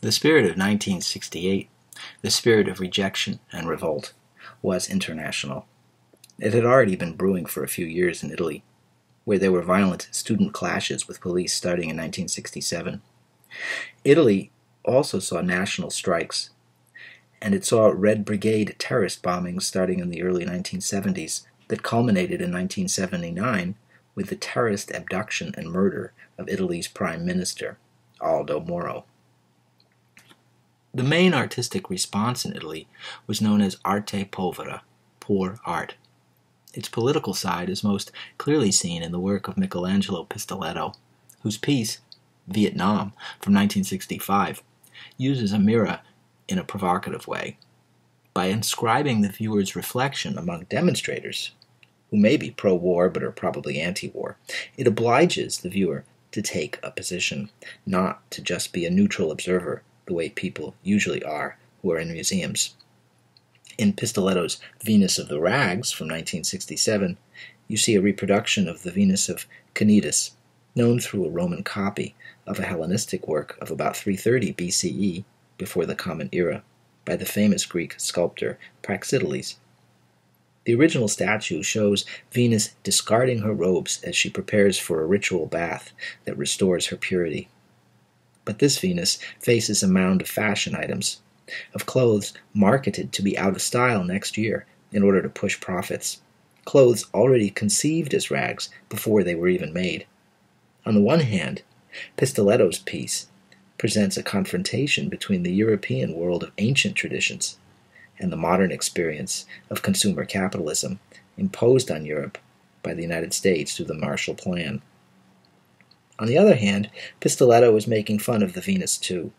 The spirit of 1968, the spirit of rejection and revolt, was international. It had already been brewing for a few years in Italy, where there were violent student clashes with police starting in 1967. Italy also saw national strikes, and it saw Red Brigade terrorist bombings starting in the early 1970s that culminated in 1979 with the terrorist abduction and murder of Italy's Prime Minister, Aldo Moro. The main artistic response in Italy was known as arte povera, poor art. Its political side is most clearly seen in the work of Michelangelo Pistoletto, whose piece, Vietnam, from 1965, uses a mirror in a provocative way. By inscribing the viewer's reflection among demonstrators, who may be pro-war but are probably anti-war, it obliges the viewer to take a position, not to just be a neutral observer, the way people usually are who are in museums. In Pistoletto's Venus of the Rags from 1967, you see a reproduction of the Venus of Cnidus, known through a Roman copy of a Hellenistic work of about 330 BCE, before the Common Era, by the famous Greek sculptor Praxiteles. The original statue shows Venus discarding her robes as she prepares for a ritual bath that restores her purity. But this Venus faces a mound of fashion items, of clothes marketed to be out of style next year in order to push profits, clothes already conceived as rags before they were even made. On the one hand, Pistoletto's piece presents a confrontation between the European world of ancient traditions and the modern experience of consumer capitalism imposed on Europe by the United States through the Marshall Plan. On the other hand, Pistoletto is making fun of the Venus too.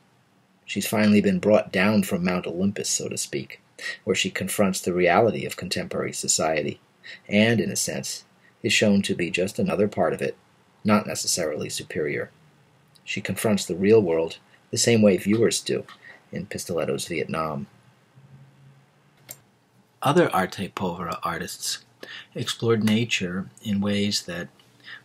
She's finally been brought down from Mount Olympus, so to speak, where she confronts the reality of contemporary society, and, in a sense, is shown to be just another part of it, not necessarily superior. She confronts the real world the same way viewers do in Pistoletto's Vietnam. Other arte povera artists explored nature in ways that,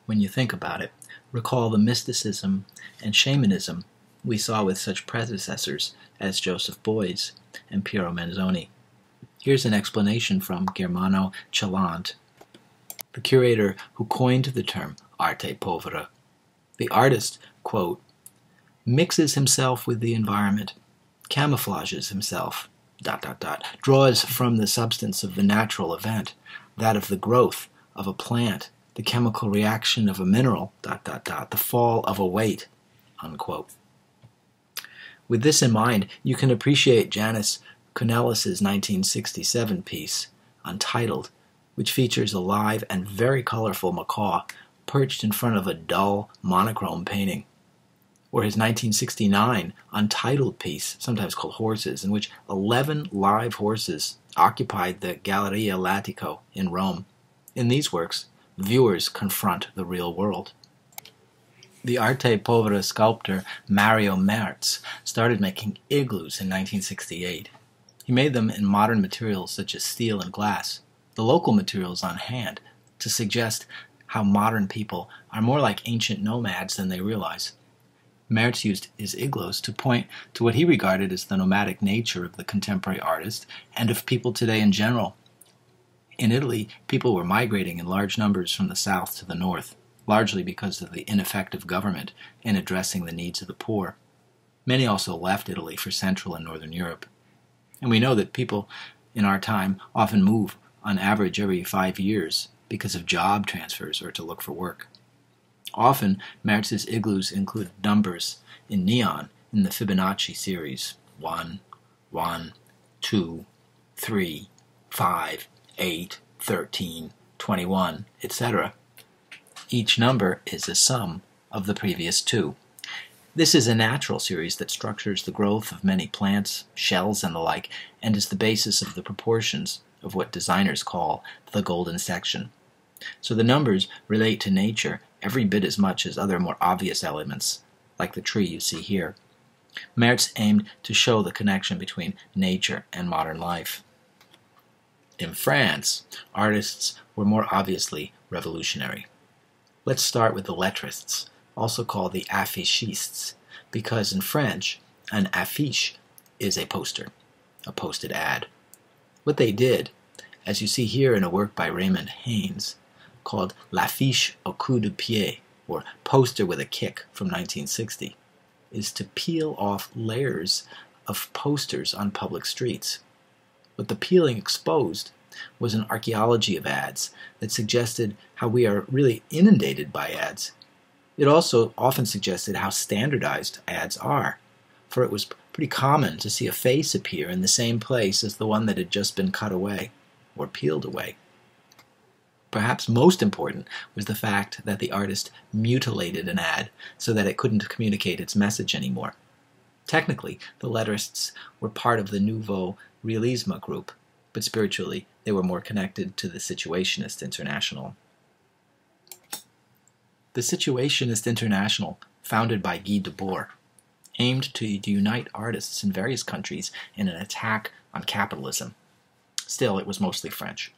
when you think about it, recall the mysticism and shamanism we saw with such predecessors as Joseph Beuys and Piero Manzoni. Here's an explanation from Germano Celant, the curator who coined the term arte povera. The artist, quote, mixes himself with the environment, camouflages himself, ... draws from the substance of the natural event, that of the growth of a plant, the chemical reaction of a mineral, ... the fall of a weight, unquote. With this in mind, you can appreciate Janis Cornelis's 1967 piece, Untitled, which features a live and very colorful macaw perched in front of a dull, monochrome painting, or his 1969 Untitled piece, sometimes called Horses, in which 11 live horses occupied the Galleria Latico in Rome. In these works, viewers confront the real world. The arte povera sculptor Mario Merz started making igloos in 1968. He made them in modern materials such as steel and glass, the local materials on hand, to suggest how modern people are more like ancient nomads than they realize. Merz used his igloos to point to what he regarded as the nomadic nature of the contemporary artist and of people today in general. In Italy, people were migrating in large numbers from the south to the north, largely because of the ineffective government in addressing the needs of the poor. Many also left Italy for Central and Northern Europe. And we know that people in our time often move on average every 5 years because of job transfers or to look for work. Often, Merz's igloos include numbers in neon in the Fibonacci series: 1, 1, 2, 3, 5, 8, 13, 21, etc. Each number is a sum of the previous two. This is a natural series that structures the growth of many plants, shells, and the like, and is the basis of the proportions of what designers call the golden section. So the numbers relate to nature every bit as much as other more obvious elements, like the tree you see here. Merz aimed to show the connection between nature and modern life. In France, artists were more obviously revolutionary. Let's start with the lettrists, also called the affichistes, because in French, An affiche is a poster, a posted ad. What they did, as you see here in a work by Raymond Haynes, called L'affiche au coup de pied, or Poster with a Kick from 1960, is to peel off layers of posters on public streets. What the peeling exposed was an archaeology of ads that suggested how we are really inundated by ads. It also often suggested how standardized ads are, for it was pretty common to see a face appear in the same place as the one that had just been cut away or peeled away. Perhaps most important was the fact that the artist mutilated an ad so that it couldn't communicate its message anymore. Technically, the letterists were part of the Nouveau Realisme group, but spiritually they were more connected to the Situationist International. The Situationist International, founded by Guy Debord, aimed to unite artists in various countries in an attack on capitalism. Still, it was mostly French.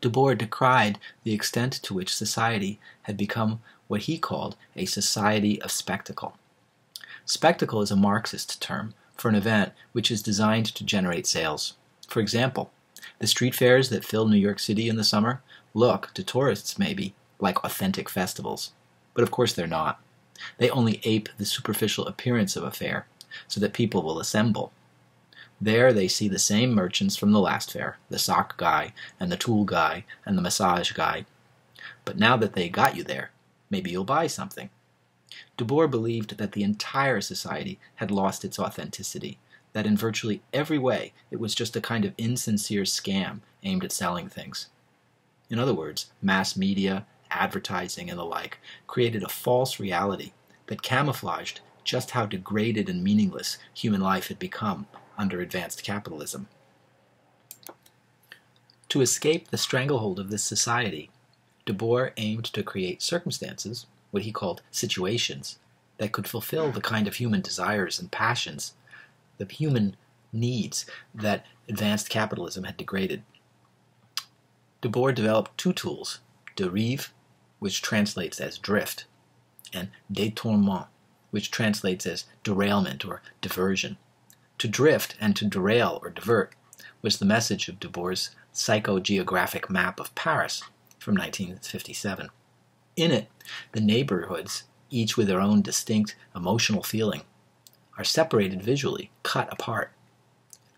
Debord decried the extent to which society had become what he called a society of spectacle. Spectacle is a Marxist term for an event which is designed to generate sales. For example, the street fairs that fill New York City in the summer look, to tourists maybe, like authentic festivals. But of course they're not. They only ape the superficial appearance of a fair, so that people will assemble. There they see the same merchants from the last fair, the sock guy, and the tool guy, and the massage guy. But now that they got you there, maybe you'll buy something. Debord believed that the entire society had lost its authenticity, that in virtually every way it was just a kind of insincere scam aimed at selling things. In other words, mass media, advertising, and the like created a false reality that camouflaged just how degraded and meaningless human life had become under advanced capitalism. To escape the stranglehold of this society, Debord aimed to create circumstances, what he called situations, that could fulfill the kind of human desires and passions, the human needs that advanced capitalism had degraded. Debord developed two tools, dérive, which translates as drift, and détournement, which translates as derailment or diversion. To drift and to derail or divert was the message of Debord's psychogeographic map of Paris from 1957. In it, the neighborhoods, each with their own distinct emotional feeling, are separated visually, cut apart.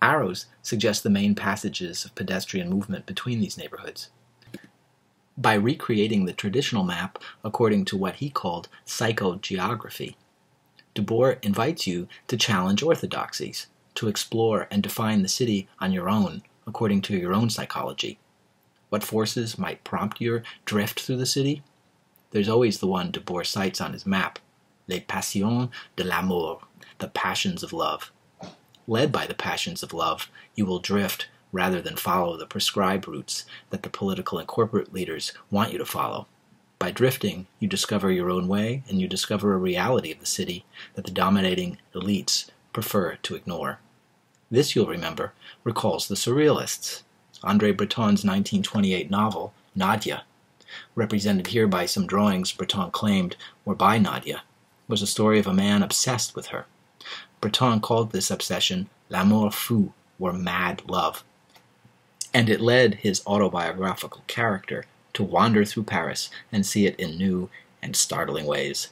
Arrows suggest the main passages of pedestrian movement between these neighborhoods. By recreating the traditional map according to what he called psychogeography, Debord invites you to challenge orthodoxies, to explore and define the city on your own, according to your own psychology. What forces might prompt your drift through the city? There's always the one Debord cites on his map, les passions de l'amour, the passions of love. Led by the passions of love, you will drift rather than follow the prescribed routes that the political and corporate leaders want you to follow. By drifting, you discover your own way, and you discover a reality of the city that the dominating elites prefer to ignore. This, you'll remember, recalls the Surrealists. André Breton's 1928 novel, Nadia, represented here by some drawings Breton claimed were by Nadia, was a story of a man obsessed with her. Breton called this obsession l'amour fou, or mad love, and it led his autobiographical character to wander through Paris and see it in new and startling ways.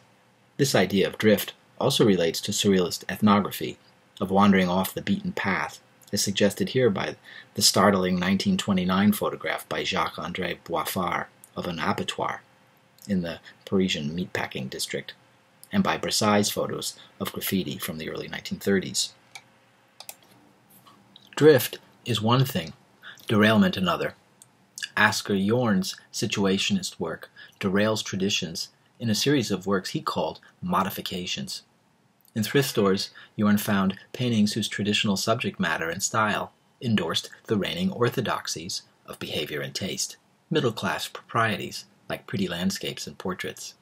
This idea of drift also relates to surrealist ethnography, of wandering off the beaten path, as suggested here by the startling 1929 photograph by Jacques-André Boiffard of an abattoir in the Parisian meatpacking district, and by Brassai's photos of graffiti from the early 1930s. Drift is one thing, derailment another. Asger Jorn's situationist work derails traditions in a series of works he called modifications. In thrift stores, Jorn found paintings whose traditional subject matter and style endorsed the reigning orthodoxies of behavior and taste, middle-class proprieties like pretty landscapes and portraits.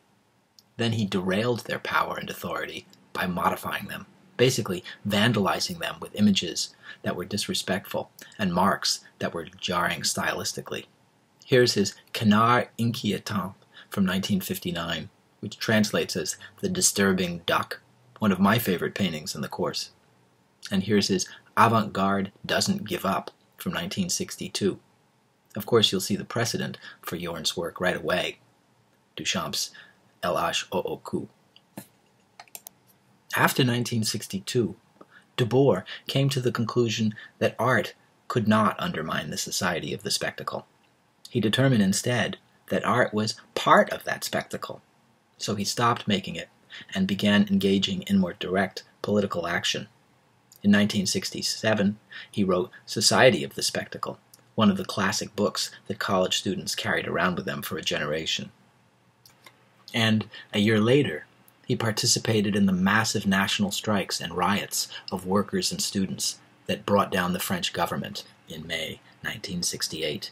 Then he derailed their power and authority by modifying them, basically vandalizing them with images that were disrespectful and marks that were jarring stylistically. Here's his Canard Inquietant from 1959, which translates as the disturbing duck, one of my favorite paintings in the course. And here's his Avant-Garde Doesn't Give Up from 1962. Of course, you'll see the precedent for Jorn's work right away, Duchamp's LHOOQ. After 1962, Debord came to the conclusion that art could not undermine the society of the spectacle. He determined instead that art was part of that spectacle. So he stopped making it and began engaging in more direct political action. In 1967, he wrote Society of the Spectacle, one of the classic books that college students carried around with them for a generation. And a year later, he participated in the massive national strikes and riots of workers and students that brought down the French government in May 1968.